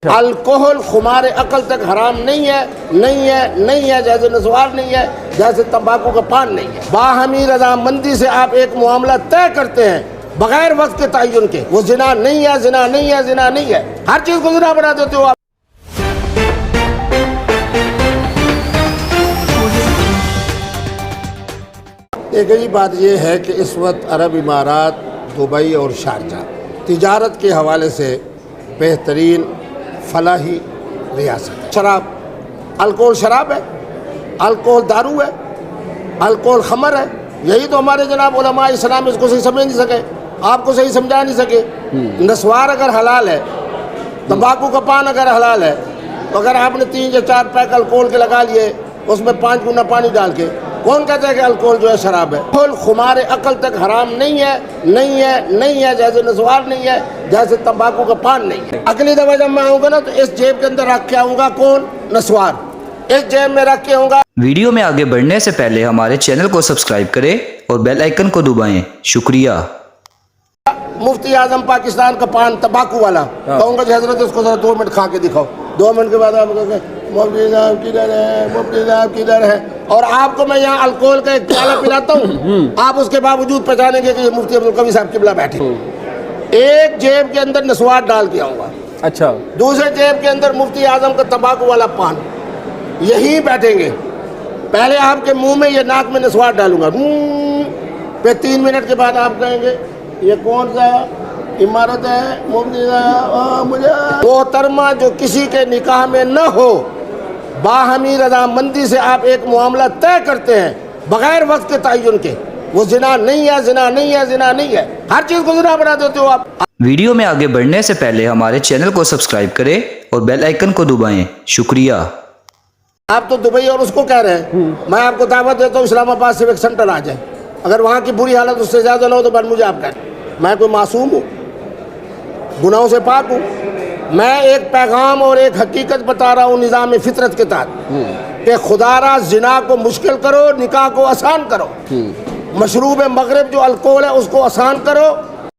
Alcohol خمار عقل تک حرام نہیں ہے جیسے نسوار نہیں ہے، جیسے تمباکو کا پان نہیں ہے۔ باہمی رضامندی سے آپ ایک معاملہ طے کرتے ہیں بغیر وقت کے تعین کے، وہ زنا نہیں ہے، ہر چیز کو زنا بنا دیتے ہو آپ۔ ایک بات یہ ہے کہ اس وقت عرب امارات، دبئی اور شارجہ تجارت کے حوالے سے بہترین فلاحی ریاست ہے۔ شراب، الکوہل شراب ہے، الکوہل دارو ہے، الکوہل خمر ہے۔ یہی تو ہمارے جناب علماء اسلام اس کو صحیح سمجھ نہیں سکے، آپ کو صحیح سمجھا نہیں سکے۔ نسوار اگر حلال ہے، تمباکو کا پان اگر حلال ہے، تو اگر آپ نے 3 یا 4 پیک الکوہل کے لگا لیے، اس میں 5 گنا پانی ڈال کے، کون کہتا ہے کہ الکوہل جو ہے شراب ہے؟ الکوہل خمار عقل تک حرام نہیں ہے جیسے نسوار نہیں ہے، جیسے تمباکو کا پان نہیں ہے۔ اگلی دفعہ جب میں آؤں گا نا تو اس جیب کے اندر رکھ کے آؤں گا کون؟ نسوار، اس جیب میں رکھ کے آؤں گا۔ ویڈیو میں آگے بڑھنے سے پہلے ہمارے چینل کو سبسکرائب کریں اور بیل آئیکن کو دبائیں۔ شکریہ۔ مفتی اعظم پاکستان کا پان تمباکو والا کہوں گا جی حضرت اس کو ذرا 2 منٹ کھا کے دکھاؤ۔ 2 منٹ کے بعد آپ کہیں گے مفتی صاحب کدھر ہے، مفتی صاحب کدھر ہے؟ اور آپ کو میں یہاں الکوہل کا ایک پیالہ پلاتا ہوں، آپ اس کے باوجود پہچانیں گے کہ یہ مفتی عبدالقوی صاحب قبلہ بیٹھے۔ ایک جیب کے اندر نسوار ڈال کے آؤں گا، اچھا، دوسرے جیب کے اندر مفتی اعظم کا تمباکو والا پان، یہی بیٹھیں گے۔ پہلے آپ کے منہ میں یہ ناک میں نسوار ڈالوں گا، پھر 3 منٹ کے بعد آپ کہیں گے یہ کون سا عمارت ہے مفتی صاحب؟ مجھے محترمہ جو کسی کے نکاح میں نہ ہو، باہمی رضامندی سے آپ ایک معاملہ طے کرتے ہیں بغیر وقت کے تعین کے، وہ زنا نہیں ہے، ہر چیز کو زنا بنا دیتے ہو آپ۔ ویڈیو میں آگے بڑھنے سے پہلے ہمارے چینل کو سبسکرائب کریں اور بیل آئیکن کو دبائیں۔ شکریہ۔ آپ تو دبئی اور اس کو کہہ رہے ہیں، میں آپ کو دعوت دیتا ہوں اسلام آباد سیوک سینٹر آ جائے، اگر وہاں کی بری حالت اس سے زیادہ نہ ہو تو مجھے آپ کہہ، میں کوئی معصوم ہوں؟ گناہوں سے پاک ہوں؟ میں ایک پیغام اور ایک حقیقت بتا رہا ہوں نظام فطرت کے تحت کہ خدا را زنا کو مشکل کرو، نکاح کو آسان کرو، مشروب مغرب جو الکوہل ہے اس کو آسان کرو،